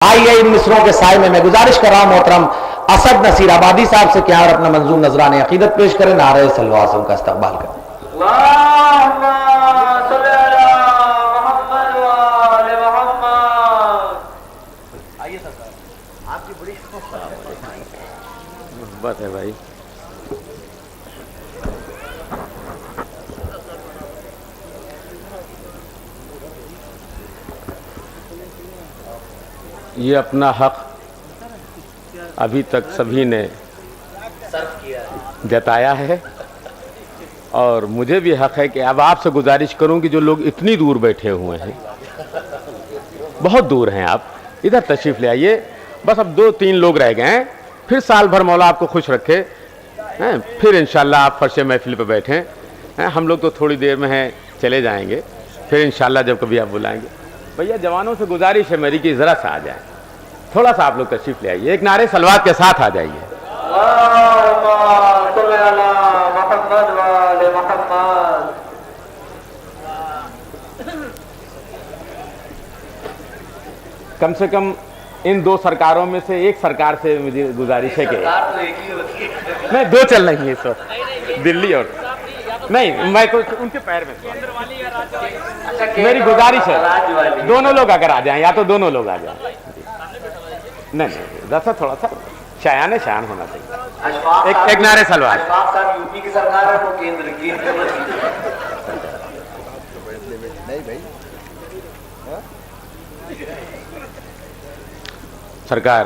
आइए इन मिसरों के साय में मैं गुजारिश कर रहा हूं मोहतरम असद नसीर आबादी साहब से क्या और अपना मंजूर नजराने अकीदत पेश करें, नारे सलवासम का इस्तकबाल करें। आइए सरकार, आपकी बड़ी मोहब्बत है भाई। ये अपना हक अभी तक सभी ने जताया है और मुझे भी हक है कि अब आपसे गुजारिश करूं कि जो लोग इतनी दूर बैठे हुए हैं, बहुत दूर हैं, आप इधर तशरीफ़ ले आइए। बस अब 2-3 लोग रह गए हैं, फिर साल भर मौला आपको खुश रखे हैं, फिर इंशाल्लाह आप फर्श महफिल पर बैठें हैं। हम लोग तो थोड़ी देर में हैं, चले जाएंगे, फिर इंशाल्लाह जब कभी आप बुलाएंगे। भैया जवानों से गुजारिश है मेरी कि ज़रा सा आ जाए, थोड़ा सा आप लोग तशरीफ़ ले आइए, एक नारे सलवात के साथ आ जाइए। कम से कम इन 2 सरकारों में से एक सरकार से मुझे गुजारिश है कि नहीं, 2 चल रही है इस वक्त, दिल्ली और नहीं, मैं तो उनके पैर में मेरी गुजारिश है, दोनों लोग अगर आ जाएं, या तो दोनों लोग आ जाएं। नहीं जैसा थोड़ा सा शायान होना चाहिए। एक नारे सलवार। यूपी की सरकार है, वो केंद्र की नहीं भाई। सरकार,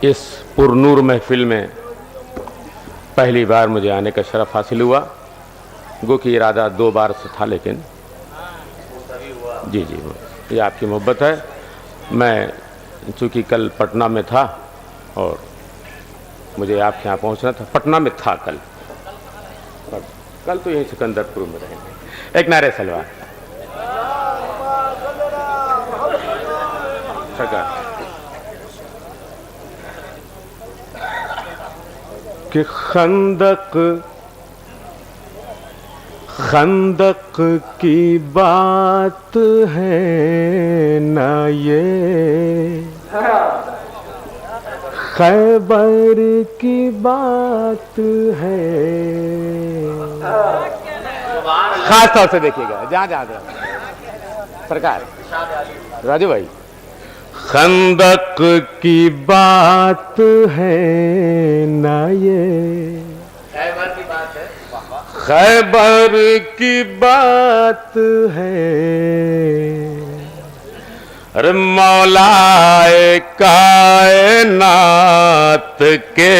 इस पुरनूर महफिल में पहली बार मुझे आने का शरफ हासिल हुआ। गो कि इरादा 2 बार से था, लेकिन जी ये आपकी मोहब्बत है। मैं चूँकि कल पटना में था और मुझे आपके यहाँ पहुँचना था, पटना में था कल तो यहीं सिकंदरपुर में रहेंगे। एक नारे सलवार। सरकार कि खंदक की बात है ना ये, खैबर की बात है। खास तौर से देखिएगा जहाँ सरकार राजू भाई, खंदक की बात है ना ये, खैबर की बात है। अरे मौलाए कायनात के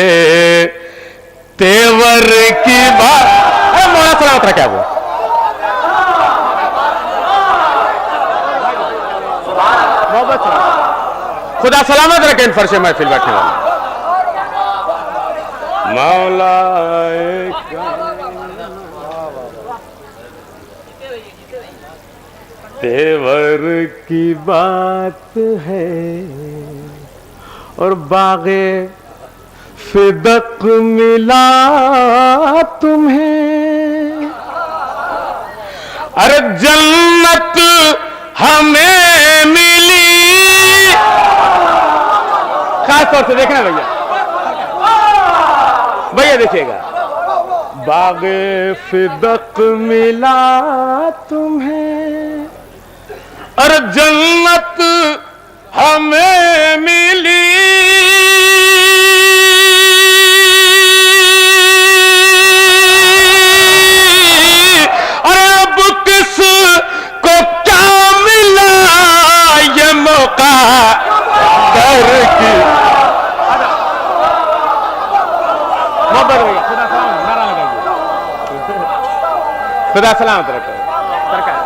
तेवर की बात। अरे मौला सलामत रखे वो, खुदा सलामत रखे इन फर्श महफिल बैठने वाले। मौलाए तेवर की बात है और बागे फिदक मिला तुम्हें। अरे जन्नत हमें मिली। खास तौर से देखना भैया देखिएगा, बागे फिदक मिला तुम्हें, अरे जन्नत हमें मिली। अरे अब किस को क्या मिला ये मौका दर की। खुदा सलामत रखे सरकार।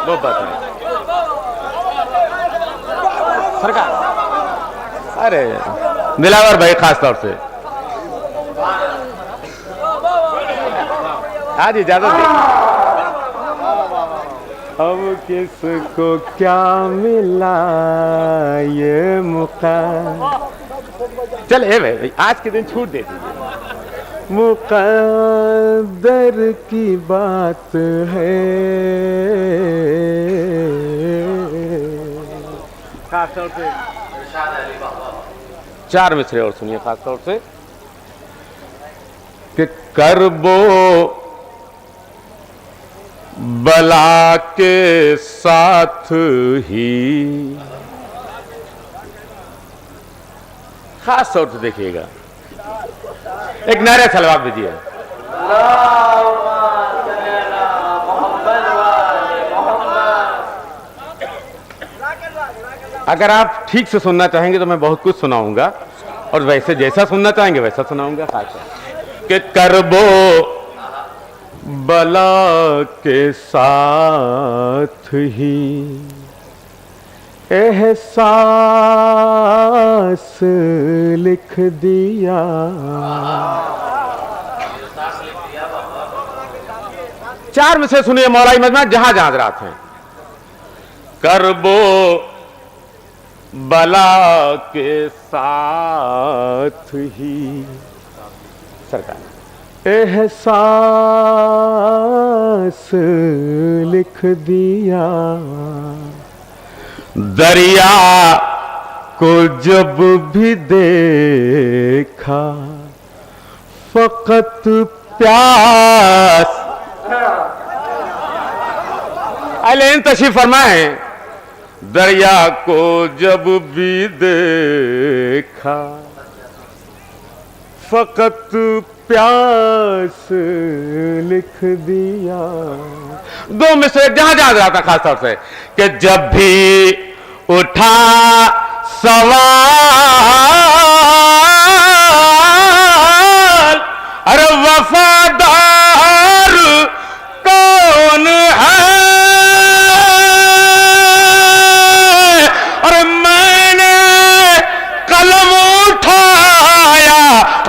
वो बात है सरकार। अरे दिलावर भाई खास तौर से आज इजाजत दी। अब किसको क्या मिला ये मौका। चल भाई आज के दिन छूट दे दीजिए। मुक़द्दर की बात है। खास तौर से 4 मिसरे और सुनिए खास तौर से कि करबो बला के साथ ही, खास तौर से देखिएगा, एक नारे सलवात दीजिए। अगर आप ठीक से सुनना चाहेंगे तो मैं बहुत कुछ सुनाऊंगा, और वैसे जैसा सुनना चाहेंगे वैसा सुनाऊंगा। खास कि करबो बला के साथ ही एहसास लिख दिया। चार में से सुनिए मौलाई मजमा जहां जहां हज़रात हैं। करबो बला के साथ ही सरकार एहसास लिख दिया। दरिया को जब भी देखा फकत प्यास। लेकिन तशरीफ फरमाए, दरिया को जब भी देखा फकत प्यास लिख दिया। 2 में से जहां जहां रहा था खास तौर से कि जब भी उठा सवाल, अरे वफादार कौन है, और मैंने कलम उठाया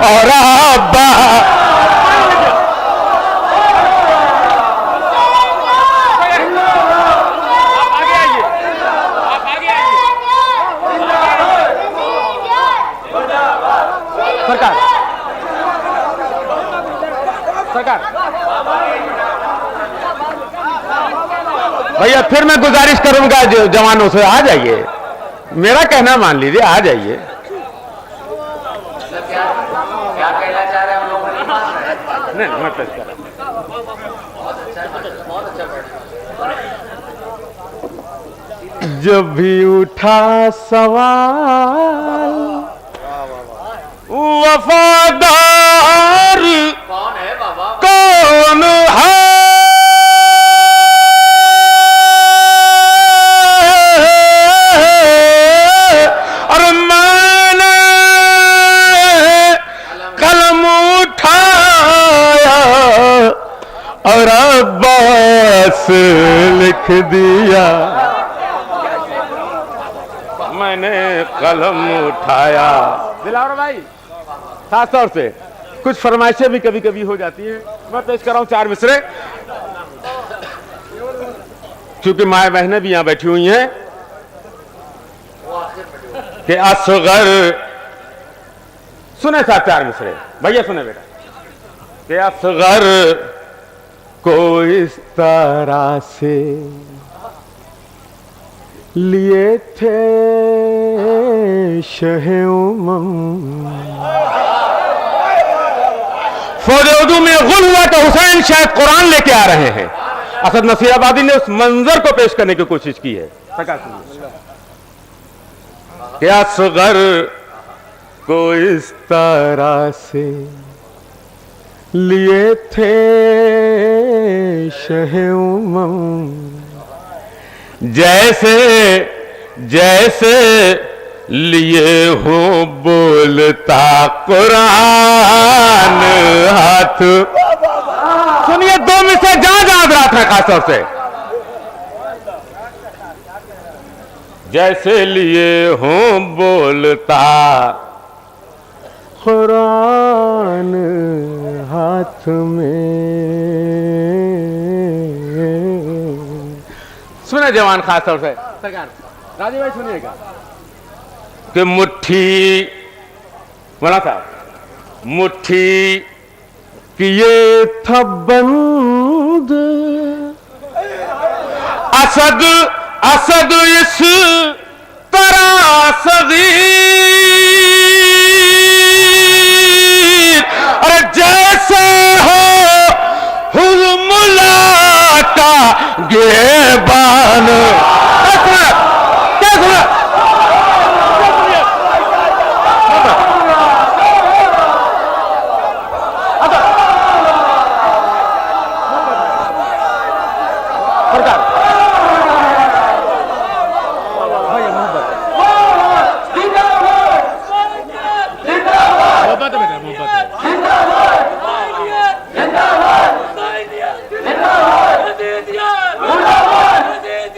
और अब्बा सरकार भैया फिर मैं गुजारिश करूंगा जो जवानों से, आ जाइए, मेरा कहना मान लीजिए, आ जाइए। क्या कहना चाह रहे हैं हम लोग? नहीं मैं पेश कर जब भी उठा सवाल वफादार कौन है बाबा? कौन है, और मैंने कलम उठाया और अब्बास लिख दिया। मैंने कलम उठाया। दिलावर भाई खास तौर से कुछ फरमाइशें भी कभी कभी हो जाती हैं, मैं पेश कर रहा हूं 4 मिसरे, क्योंकि माए बहनें भी यहां बैठी हुई हैं। कि असगर सुने साहब 4 मिसरे, भैया सुने बेटा। कि असगर को इस तरह से लिए थे शहे उमम, फौज उर्दू में गुल हुआ तो हुसैन शायद कुरान लेके आ रहे हैं। असद नसीराबादी ने उस मंजर को पेश करने की कोशिश की है। क्या असगर को इस तरह से लिए थे शहे उमम, जैसे जैसे लिए हो बोलता कुरान हाथ। सुनिए 2 में से जहां जहां रात है खासतौर से, जैसे लिए हो बोलता कुरान हाथ में। सुने जवान खास तौर से सरकार, राजीव भाई सुनिएगा कि मुट्ठी, बोला साहब, मुट्ठी किए था बंद असद असद इस तरह सगीर, अरे जैसे हो हुर्मुला का गिरबान। क्या सुना?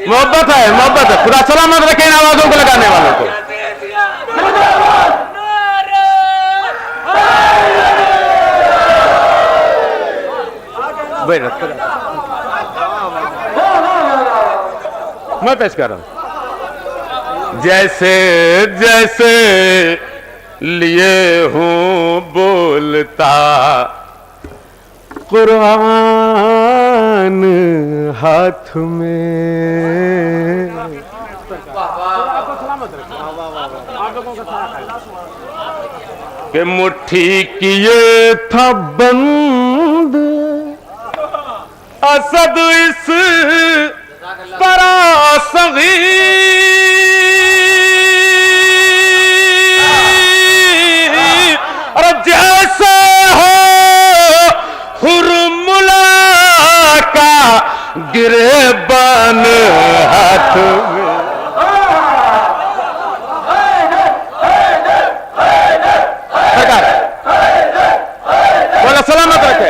मोहब्बत है, मोहब्बत है। खुदा सलामत रखे इन आवाजों को लगाने वालों को। मैं पेश कर रहा हूं। जैसे जैसे लिए हूं बोलता कुरान हाथ में, के मुट्ठी किए था बंद असद इस तरह सगीर, अरे जैसे हो हुर्मुला का गिरबान हाथ में। सरकार बोला सलामत रखे।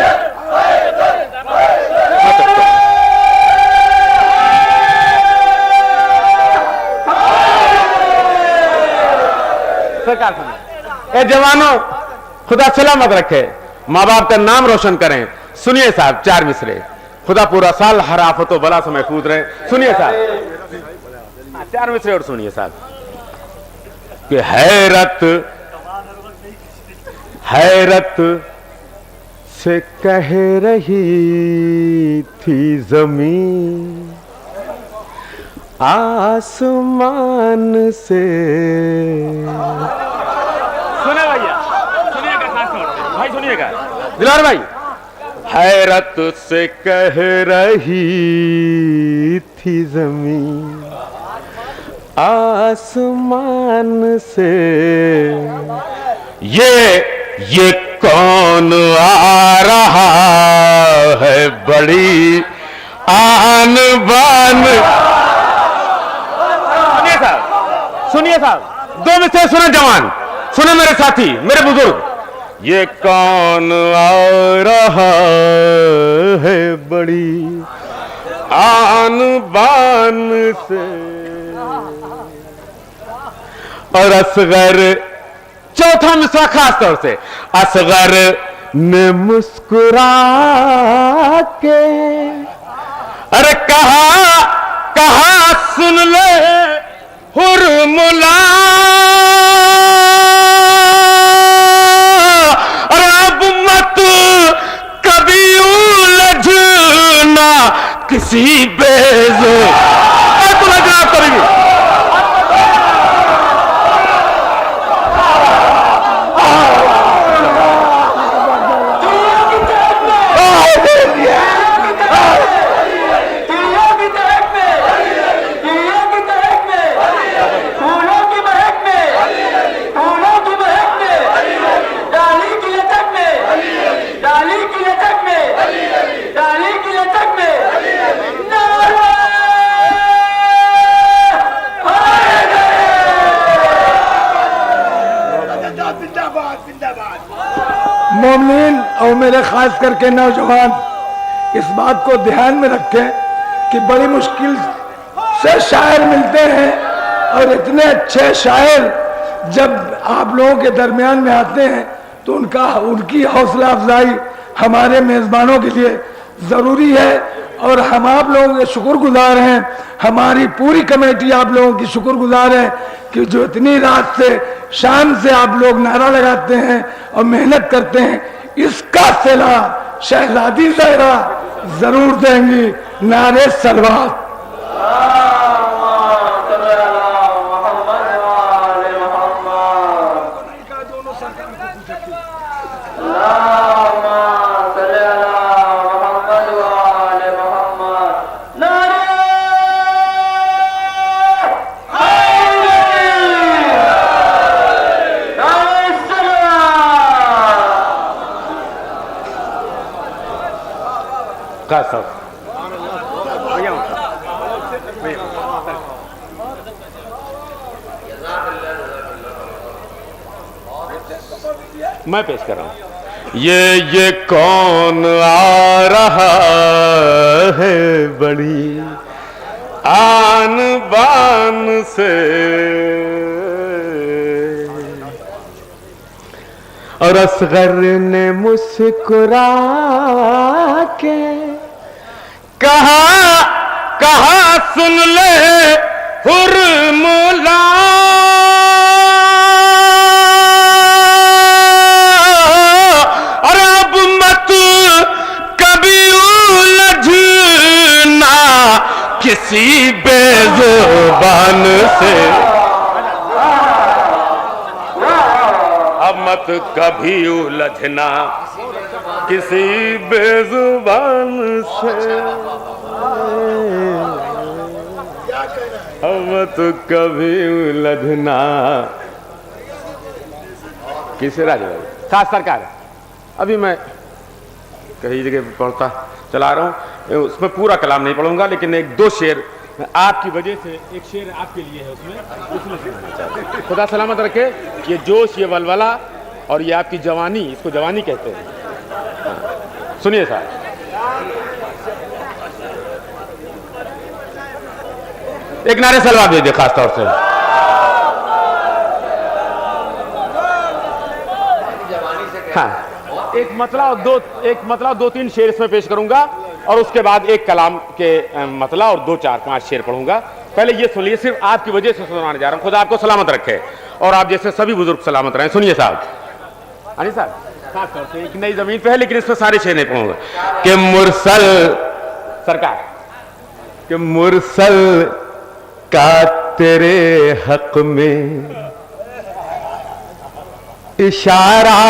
सरकार ए जवानों, खुदा सलामत रखे, माँ बाप का नाम रोशन करें। सुनिए साहब, 4 मिसरे। खुदा पूरा साल हर आफत बला से महफूज रहे। सुनिए साहब, 4 मिसरे और सुनिए साहब। कि हैरत हैरत से कह रही थी जमीन, आसमान से। सुने भैया, सुनिएगा, खास तौर से भाई सुनिएगा, दिलार भाई। हैरत से कह रही थी जमीन, आसमान से, ये कौन आ रहा है बड़ी आन बान। सुनिए साहब, 2 मिसरे सुने जवान, सुने मेरे साथी, मेरे बुजुर्ग। ये कौन आ रहा है बड़ी आन बान से, और असगर, चौथा मिसरा खास तौर से, असगर ने मुस्कुरा के अरे कहा सुन ले हुर्मुला, अरे अब मत कभी उलझना किसी बेज़ोर करेंगे। मोमिन और मेरे खास करके नौजवान इस बात को ध्यान में रखें कि बड़ी मुश्किल से शायर मिलते हैं, और इतने अच्छे शायर जब आप लोगों के दरमियान में आते हैं तो उनकी हौसला अफजाई हमारे मेज़बानों के लिए ज़रूरी है। और हम आप लोगों के शुक्रगुजार हैं, हमारी पूरी कमेटी आप लोगों की शुक्रगुजार है कि जो इतनी रात से शाम से आप लोग नारा लगाते हैं और मेहनत करते हैं, इसका सिला शहजादी ज़हरा जरूर देंगी। नारे सलवात। का सब मैं पेश कर रहा हूं। ये कौन आ रहा है बड़ी आन बान से, और असगर ने मुस्कुरा के कहा कहा सुन ले हुर्मुला, और अब मत कभी उलझना किसी बेजुबान से, अब मत कभी उलझना किसी बेजुबान से, अब मत कभी उलझना किसी राजा खास सरकार। अभी मैं कई जगह पढ़ता चला रहा हूँ, उसमें पूरा कलाम नहीं पढ़ूंगा, लेकिन एक दो शेर आपकी वजह से, एक शेर आपके लिए है उसमें खुदा सलामत रखे। ये जोश, ये वलवला और ये आपकी जवानी, इसको जवानी कहते हैं। सुनिए साहब, एक नारे सलवा दीजिए खास तौर से। हाँ, एक मतला दो तीन शेर इसमें पेश करूंगा, और उसके बाद एक कलाम के मतला और 2 4 5 शेर पढ़ूंगा। पहले ये सुनिए, सिर्फ आपकी वजह से सुनाने जा रहा हूं। खुदा आपको सलामत रखे और आप जैसे सभी बुजुर्ग सलामत रहे। सुनिए साहब, अनिल साहब, खास तौर से एक नई जमीन पे है, लेकिन इसमें सारे शेर नहीं पढ़ूंगा। कि मुरसल सरकार, कि मुरसल का तेरे हक में इशारा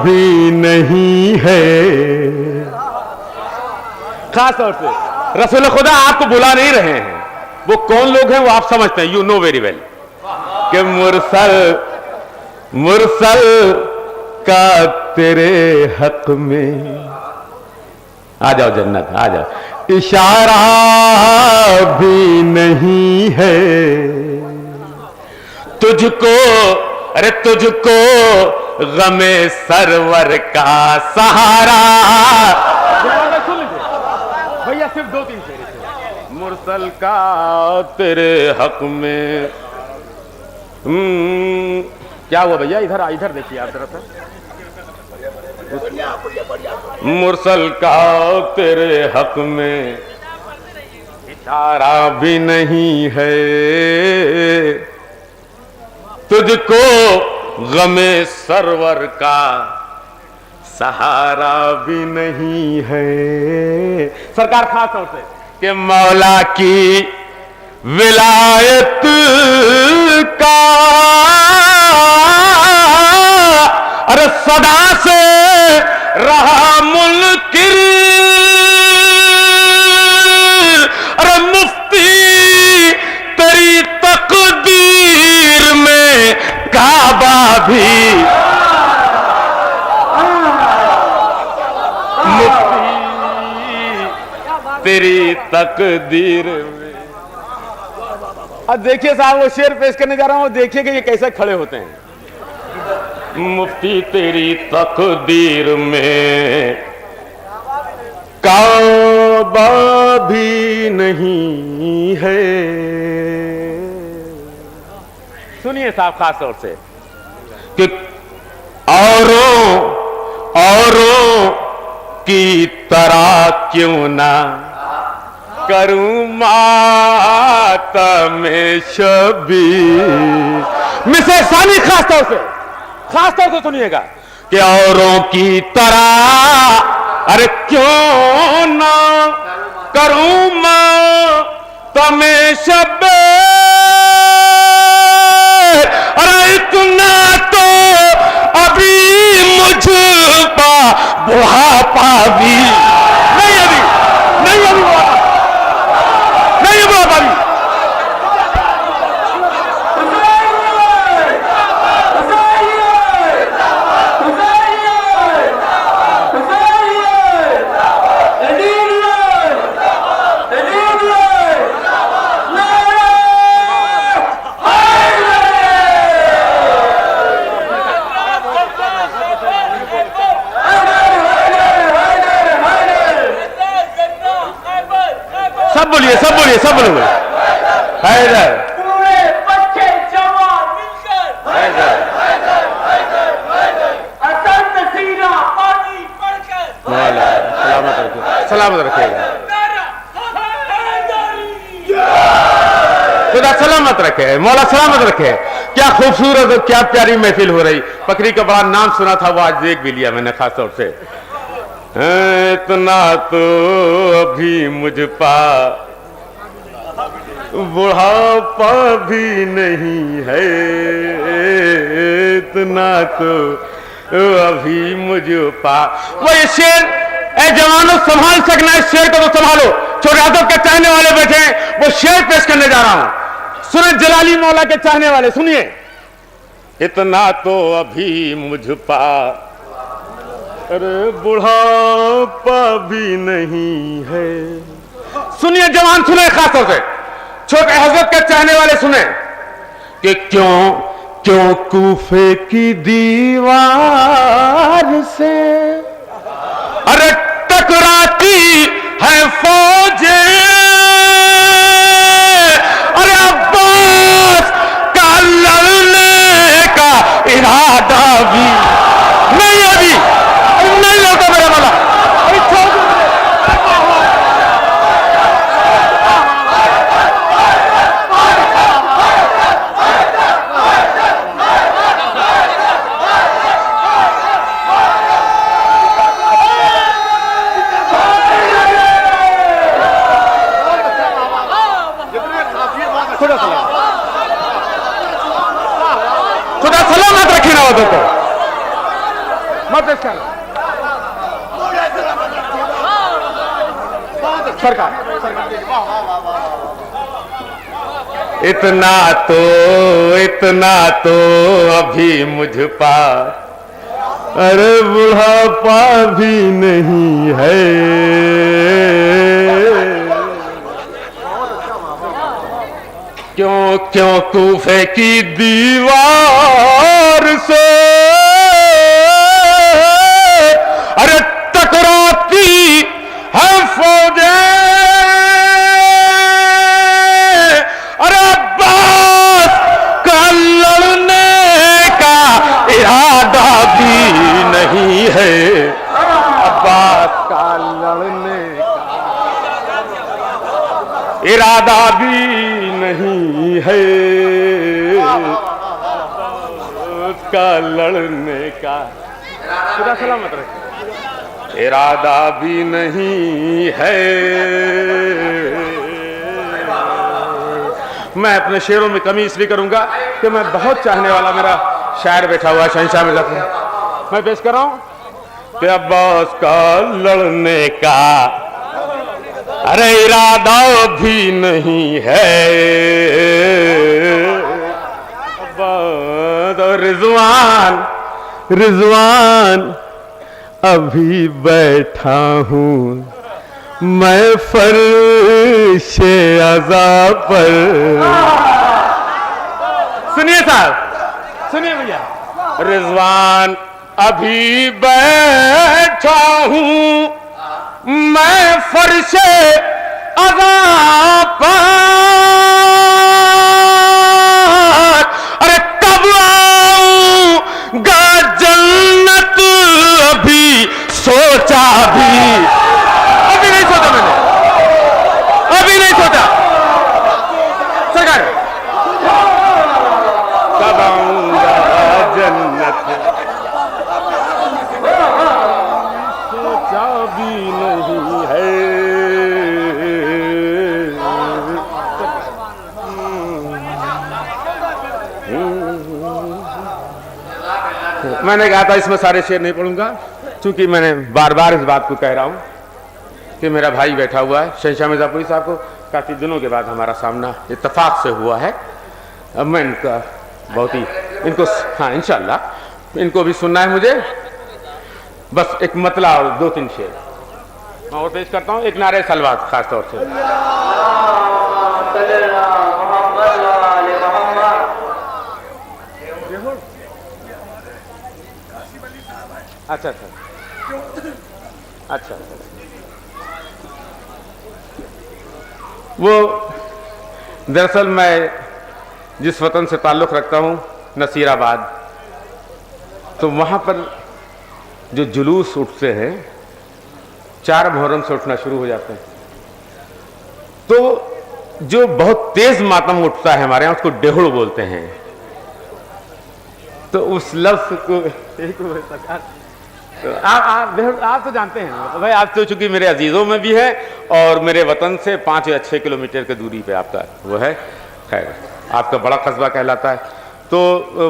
भी नहीं है। खास तौर से रसूल खुदा आपको बुला नहीं रहे हैं, वो कौन लोग हैं वो आप समझते हैं, यू नो वेरी वेल। कि मुरसल का तेरे हक में, आ जाओ जन्नत आ जाओ, इशारा भी नहीं है। तुझको अरे तुझको गमे सरवर का सहारा, भैया सिर्फ 2 3 शेर। मुरसल का तेरे हक में, क्या हुआ भैया, इधर देखिए आप जरा सा। मुरसल का तेरे हक में इशारा भी नहीं है। तुझको गमे सरवर का सहारा भी नहीं है। सरकार खास तौर से कि मौला की विलायत का अरे सदा से रहा मुनकिर, अरे मुफ्ती तेरी तकदीर में काबा भी, मुफ्ती तेरी तकदीर में। अब देखिए साहब, वो शेर पेश करने जा रहा हूं, देखिए कि ये कैसे खड़े होते हैं। मुफ्ती तेरी तकदीर में काबा भी नहीं है। सुनिए साहब खास तौर से कि औरों की तरह क्यों ना करूं मातम शबीर। मिसेस सानी खास तौर से सुनिएगा कि औरों की तरह अरे क्यों ना करूं मैं तुम्हें शब, अरे इतना तो अभी मुझ पा बुढ़ापा भी नहीं, अभी बुढ़ापा भी। सब बोलिए हैदर, पूरे बच्चे जवान मिलकर असंत सीना पानी पड़कर सलामत रखेगा, खुदा सलामत रखे, मौला सलामत रखे। क्या खूबसूरत और क्या प्यारी महफिल हो रही। पकड़ी का बड़ा नाम सुना था, वो आज देख भी लिया मैंने खास तौर से। इतना तो अभी मुझ पा बुढ़ापा भी नहीं है, इतना तो अभी मुझ पा। वो ये शेर, ए जवानों संभाल सकना इस शेर को तो संभालो। छोटे हाथों के चाहने वाले बैठे हैं, वो शेर पेश करने जा रहा हूं। सुने जलाली मौला के चाहने वाले, सुनिए। इतना तो अभी मुझ पा अरे बुढ़ापा भी नहीं है। सुनिए जवान, सुने खास तौर से छोटे हजरत के चाहने वाले सुने कि क्यों कूफे की दीवार से अरे टकराती है फौजें, अरे अब्बास का लड़ने का इरादा भी नहीं, अभी नहीं लड़ता मेरा वाला। खुदा सलामत रखे ना तो मत सरकार। इतना तो अभी मुझ पा अरे बुढ़ापा भी नहीं है, क्यों कूफे की दीवार से अरे टकराती है फौजें, अरे अब्बास का लड़ने का इरादा भी नहीं है, अब्बास का लड़ने इरादा भी नहीं है, उसका लड़ने का खुदा सलामत रखे इरादा भी नहीं है। मैं अपने शेरों में कमी इसलिए करूंगा कि मैं बहुत चाहने वाला मेरा शायर बैठा हुआ शहंशाह मिर्ज़ा, मैं पेश कर रहा हूं कि अब्बास का लड़ने का अरे इरादा भी नहीं है, रिजवान अभी बैठा हूँ मैं फर्शे अज़ा पर। सुनिए साहब, सुनिए भैया। रिजवान अभी बैठा हूँ मैं फर्शे अज़ा पर, अरे कब आऊंगा जन्नत अभी सोचा भी, अभी नहीं सोचा मैंने, अभी नहीं सोचा सरकार। कब आऊंगा जन्नत मैंने कहा था इसमें सारे शेर नहीं पढ़ूंगा, क्योंकि मैंने बार बार इस बात को कह रहा हूं कि मेरा भाई बैठा हुआ है शहंशाह मिर्जापुरी साहब को काफ़ी दिनों के बाद हमारा सामना इत्तेफाक से हुआ है। अब मैं इनका बहुत ही इनको, हाँ इंशाल्लाह इनको भी सुनना है मुझे। बस एक मतला और 2-3 शेर मैं और पेश करता हूँ। एक नारे सलवात खास तौर से। अच्छा अच्छा अच्छा, वो दरअसल मैं जिस वतन से ताल्लुक़ रखता हूँ नसीराबाद, तो वहाँ पर जो जुलूस उठते हैं 4 मुहर्रम से उठना शुरू हो जाते हैं, तो जो बहुत तेज मातम उठता है हमारे यहाँ उसको डेहुड़ बोलते हैं। तो उस लफ्ज को तो आप तो जानते हैं भाई, आप तो चूंकि मेरे अजीजों में भी है और मेरे वतन से 5 या 6 किलोमीटर की दूरी पे आपका वो है, खैर आपका बड़ा कस्बा कहलाता है। तो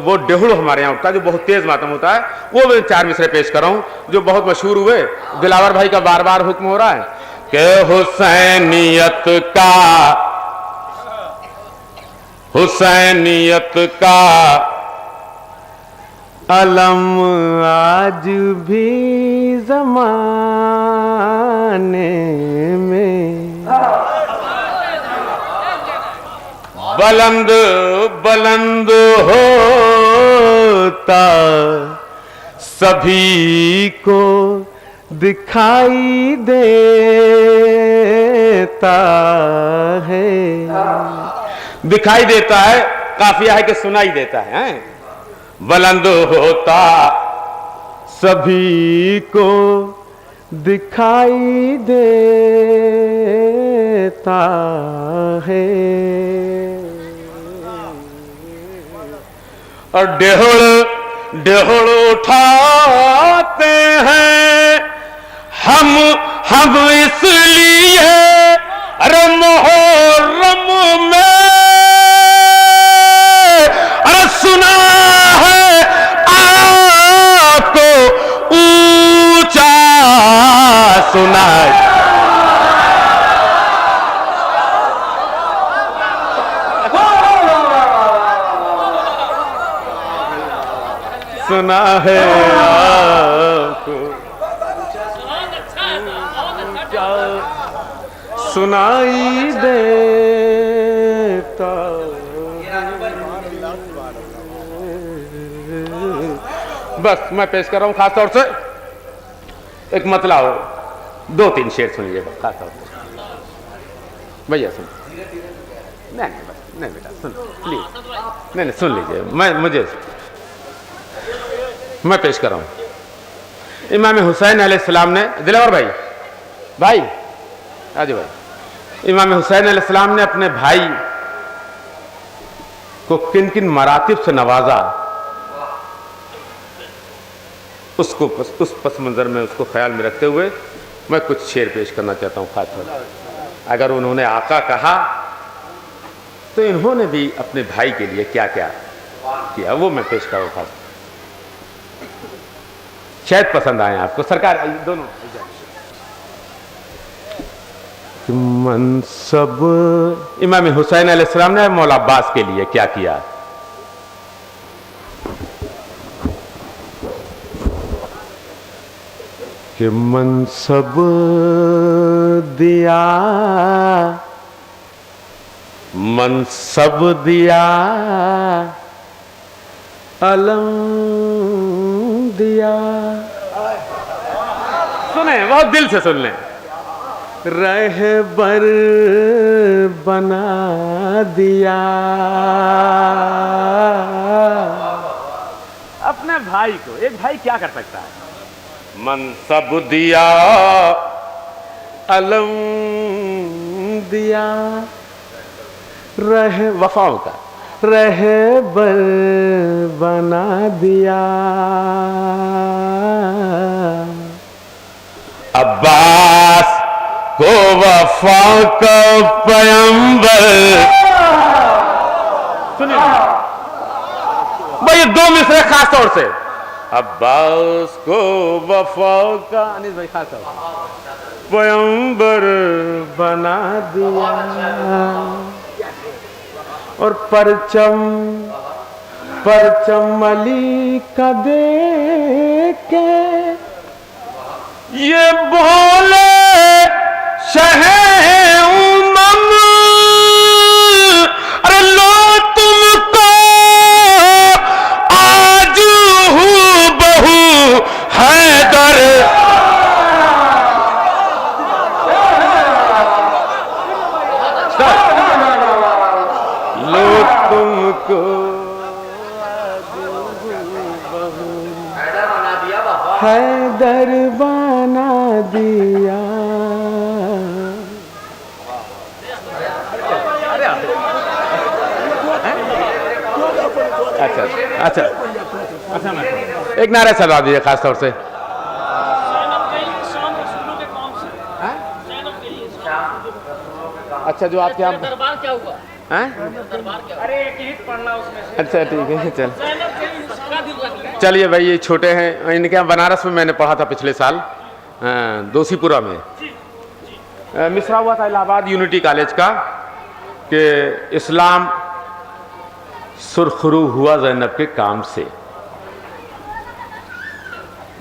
वो डेहुड़ हमारे यहाँ उठता है जो बहुत तेज मातम होता है। वो मैं 4 मिसरे पेश कर रहा हूँ जो बहुत मशहूर हुए। दिलावर भाई का बार बार हुक्म हो रहा है कि हुसैनियत का अलम आज भी जमाने में बुलंद बुलंद होता सभी को दिखाई देता है। दिखाई देता है काफिया है कि सुनाई देता है। बुलंद होता सभी को दिखाई देता है। और डेहुड़ उठाते हैं हम इसलिए अरे मुहर्रम में, अरे सुना है आपको ऊंचा सुना है। सुना है आपको सुनाई देता। बस मैं पेश कर रहा हूं खास तौर से एक मतला हो, 2-3 शेर सुन लीजिए खास तौर से भैया। सुन नहीं बेटा सुन प्लीज, नहीं सुन लीजिए। मैं पेश कर रहा हूं। इमाम हुसैन अलैहिस्सलाम ने, दिलावर भाई आजो भाई, इमाम हुसैन अलैहिस्सलाम ने अपने भाई को किन किन मरातिब से नवाजा, उसको उस पस मंजर में उसको ख्याल में रखते हुए मैं कुछ शेर पेश करना चाहता हूँ खास तौर पर। अगर उन्होंने आका कहा तो इन्होंने भी अपने भाई के लिए क्या क्या किया वो मैं पेश करूँ खास, शायद पसंद आए आपको। सरकार दोनों मनसब इमाम हुसैन अलैहिस्सलाम ने मौला अब्बास के लिए क्या किया। कि मनसब दिया अलम दिया। सुने बहुत दिल से सुन लें। रहबर बना दिया अपने भाई को। एक भाई क्या कर सकता है। मनसब दिया अलम दिया, रह वफाओं का रहबर बना दिया। अब्बास को वफा का पैगंबर। सुनिए भाई, 2 मिसरे खास तौर से अब्बास को वफा का अनिस भाई खास पैगंबर बना दिया और परचम अली का दे के ये बोले शहे उमम, अरे लो तुमको आज हूँ बहू हैदर। लो तुमको हैदर बना दिया। अच्छा अच्छा अच्छा, मैं एक नारा चलवा दीजिए खास तौर से। अच्छा, जो आपके यहाँ दरबार क्या हुआ? अरे एक गीत पढ़ना उसमें से। अच्छा ठीक है, चल चलिए भाई, ये छोटे हैं, इनके यहाँ बनारस में मैंने पढ़ा था पिछले साल, दोषीपुरा में मिसरा हुआ था इलाहाबाद यूनिटी कॉलेज का कि इस्लाम सुरखरू हुआ ज़ैनब के काम से।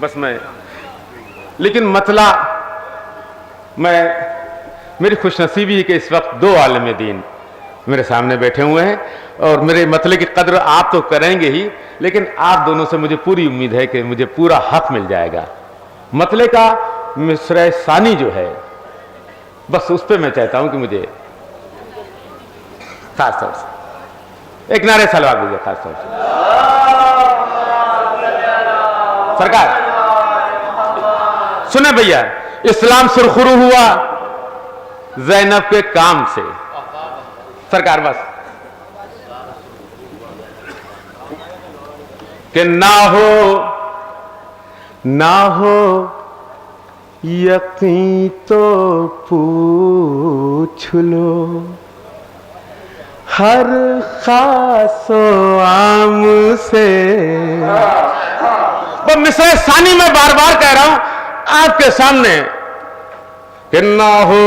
बस मैं, लेकिन मतला मेरी खुशनसीबी है कि इस वक्त दो आलिम दीन मेरे सामने बैठे हुए हैं और मेरे मतले की कद्र आप तो करेंगे ही, लेकिन आप दोनों से मुझे पूरी उम्मीद है कि मुझे पूरा हक मिल जाएगा। मतले का मिसरा सानी जो है, बस उस पर मैं चाहता हूं कि मुझे खास तौर से एक नारे सलवा दीजिए खास तौर से। सरकार सुने भैया, इस्लाम सुरखरू हुआ ज़ैनब के काम से। सरकार बस कि ना हो यकीन तो पूछ लो हर खासो आम से। वो मिसरे सानी में बार बार कह रहा हूं आपके सामने कि ना हो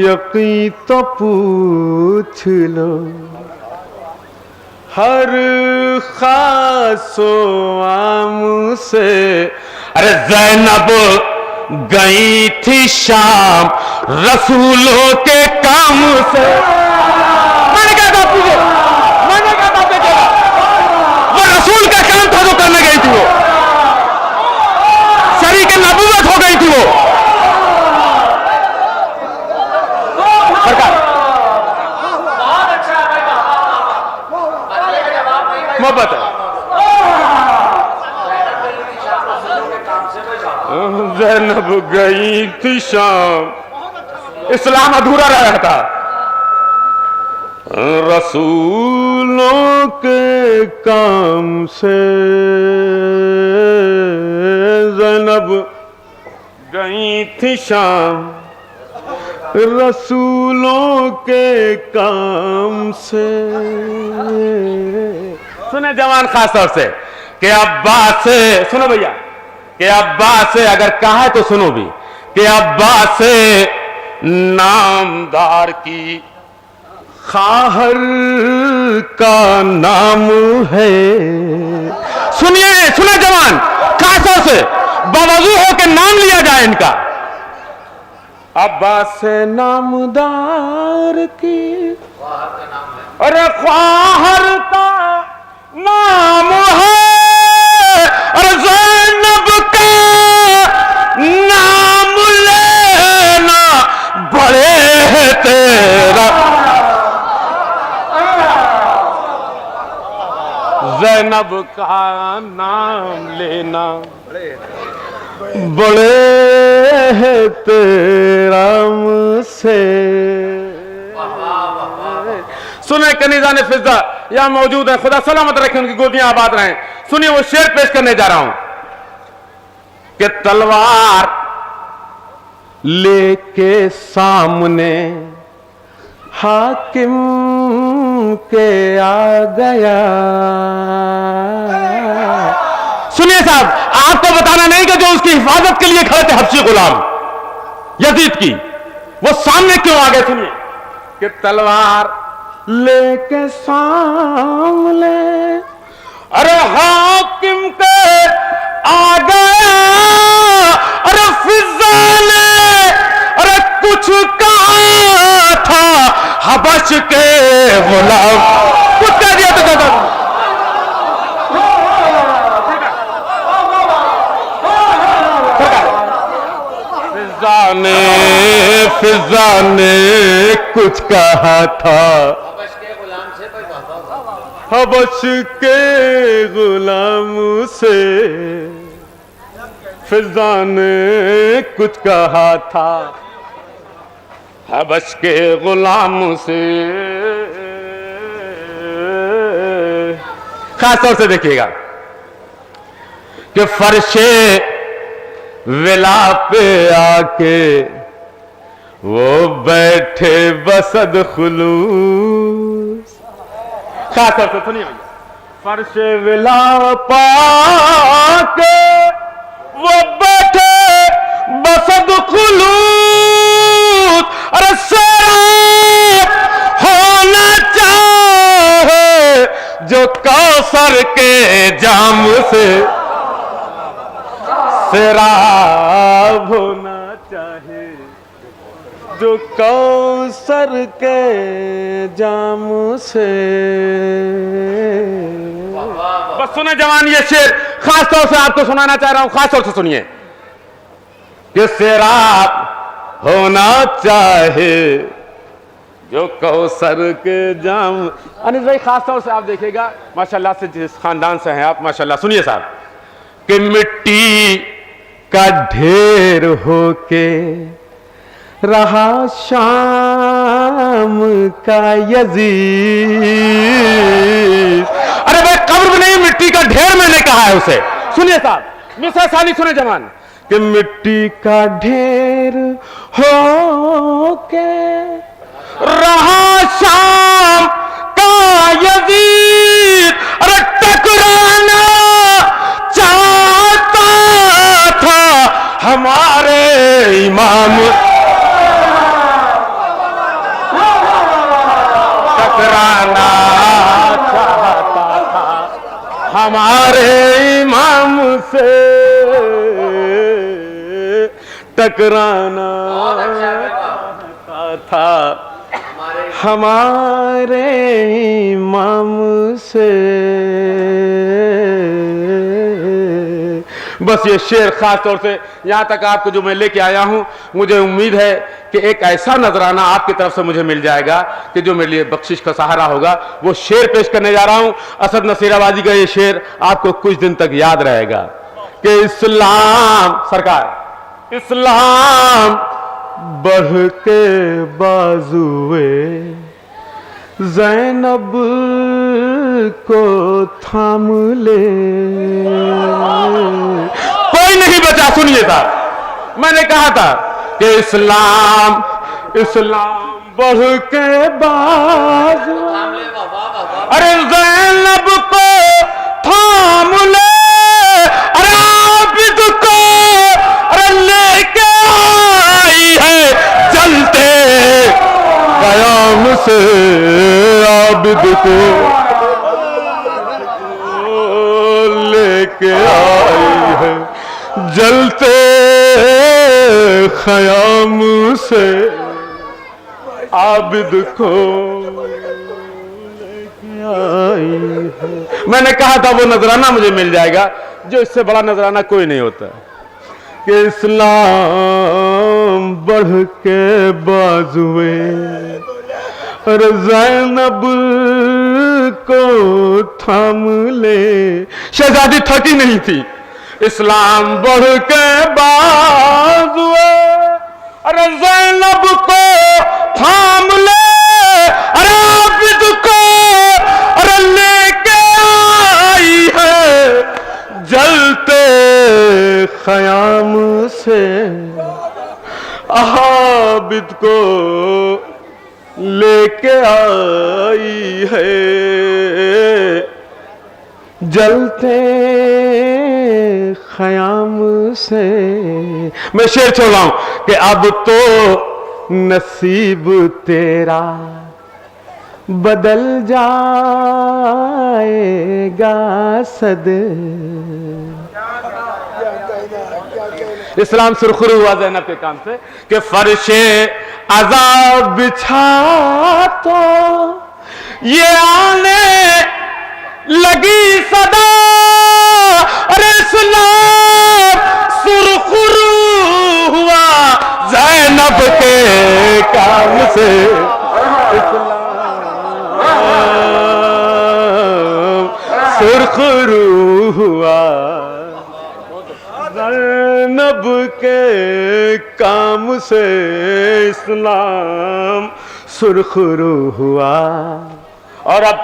यकीन तो पूछ लो हर खासो आम से। अरे ज़ैनब गई थी शाम रसूलों के काम से। मैंने क्या कहा आपको? मैंने क्या कहा आपको? वो रसूल का काम था जो करने गई थी, वो शरीक नबूवत हो गई थी वो। सरकार मोहब्बत है। ज़ैनब गई थी शाम, इस्लाम अधूरा रहा था। रसूलों के काम से ज़ैनब गई थी शाम, रसूलों के काम से। सुने जवान खास तौर से कि अब्बास से, सुनो भैया, कि अब्बास से अगर कहा है तो सुनो भी, कि अब्बास से नामदार की खाहर का नाम है। सुनिए, सुने जवान खास तौर से, बावजूद हो के नाम लिया जाए इनका। अब्बास से नामदार की, अरे ख्वाहर का नाम है, अरे ज़ैनब का नाम लेना बड़े है तेरा। ज़ैनब का नाम लेना बड़े है तेरा मुझसे। सुने कनीज़ा ने फिजा यहां मौजूद है, खुदा सलामत रखे, उनकी गोदियां आबाद रहें। सुनिए वो शेर पेश करने जा रहा हूं कि तलवार लेके सामने हाकिम के आ गया, सुनिए साहब, आपको बताना नहीं कि जो उसकी हिफाजत के लिए खड़े थे हबशी गुलाम यजीद की, वो सामने क्यों आ गए? सुनिए कि तलवार लेके सामने अरे हाकिम के आ गया, अरे फिजा ने अरे कुछ कहा था हबश के गुलाम, कुछ कह दिया था। फिजा ने कुछ कहा था हबश के गुलाम से, फिजा ने कुछ कहा था हबश के गुलाम से। खास तौर से देखिएगा कि फर्शे विला पे आके वो बैठे बसद खुलूस। खास तौर से सुनिए भैया, फर्शे विला पाके वो बैठे बसद खुलूस, अरे सैराब होना चाहे जो कौसर के जाम से, सैराब होना चाहे जो कौसर के जाम से। बस सुने जवान, ये शेर खास तौर से आपको सुनाना चाह रहा हूं, खास तौर से सुनिए कि सैराब होना चाहे जो कौसर के जाम। अनिस भाई खास तौर से आप देखिएगा, माशाल्लाह से जिस खानदान से हैं आप, माशाल्लाह। सुनिए साहब कि मिट्टी का ढेर होके रहा शाम का यजीद। अरे भाई कब्र में नहीं, मिट्टी का ढेर मैंने कहा है उसे। सुनिए साहब, मिसाल सानी सुने जवान कि मिट्टी का ढेर होके रहा शाम का यजीद, अरे टकराना चाहता था हमारे इमाम, टकराना चाहता था हमारे इमाम से, टकराना चाहता था हमारे इमाम से। बस ये शेर खास तौर से यहां तक आपको जो मैं लेके आया हूं, मुझे उम्मीद है कि एक ऐसा नजराना आपकी तरफ से मुझे मिल जाएगा कि जो मेरे लिए बख्शिश का सहारा होगा। वो शेर पेश करने जा रहा हूं, असद नसीराबादी का ये शेर आपको कुछ दिन तक याद रहेगा कि इस्लाम सरकार, इस्लाम बढ़ के बाजुए ज़ैनब को थाम ले। कोई नहीं बचा। सुनिए साहब, मैंने कहा था कि इस्लाम, इस्लाम बढ़ के बाजुए, अरे ज़ैनब को थाम ले, अरे आबिद को अरे लेके आई है चलते कयाम से, आबिद को लेके आई है जलते खयाम से, आबिद को लेके आई है। मैंने कहा था वो नजराना मुझे मिल जाएगा जो इससे बड़ा नजराना कोई नहीं होता कि इस्लाम बढ़ के बाजुए और ज़ैनब को थाम ले। शहजादी थकी नहीं थी, इस्लाम बढ़ के बाजुए अरे ज़ैनब को थाम ले, अरे आबिद को अरे लेके आई है जलते खयाम से, आबिद को लेके आई है जलते ख़याम से। मैं शेर छोड़ रहा हूं कि अब तो नसीब तेरा बदल जाएगा सद। इस्लाम सुरखुरू हुआ ज़ैनब के काम से कि फर्शे अज़ाब बिछा तो ये आने लगी सदा। अरे इस्लाम सुरखुरू हुआ ज़ैनब के काम से। इस्लाम सुरखुरू हुआ ज़ैनब के काम से। इस्लाम सुरखुरू हुआ और अब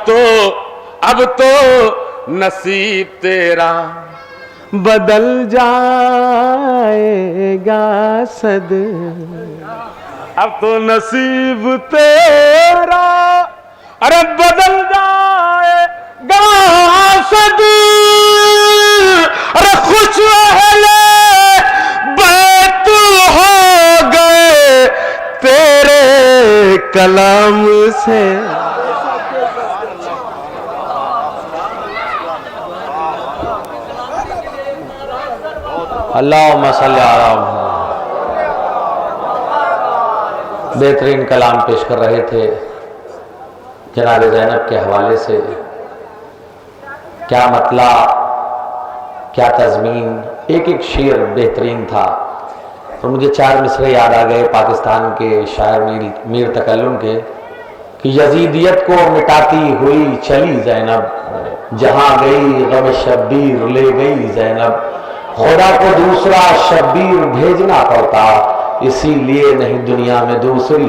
तो नसीब तेरा बदल जाएगा सद। अब तो नसीब तेरा अरे बदल जाएगा सद। अरे खुश अहले बैत हो गए तेरे कलाम से। अल्लाहुम्मा सल्ली अला मुहम्मद। बेहतरीन कलाम पेश कर रहे थे जनाब ज़ैनब के हवाले से। क्या मतला, क्या तज़मीन, एक एक शेर बेहतरीन था। और मुझे 4 मिसरे याद आ गए पाकिस्तान के शायर मीर तकल्लुम के कि यजीदियत को मिटाती हुई चली ज़ैनब, जहाँ गई गम शब्बीर ले गई ज़ैनब। खुदा को दूसरा शब्बीर भेजना पड़ता, इसीलिए नहीं दुनिया में दूसरी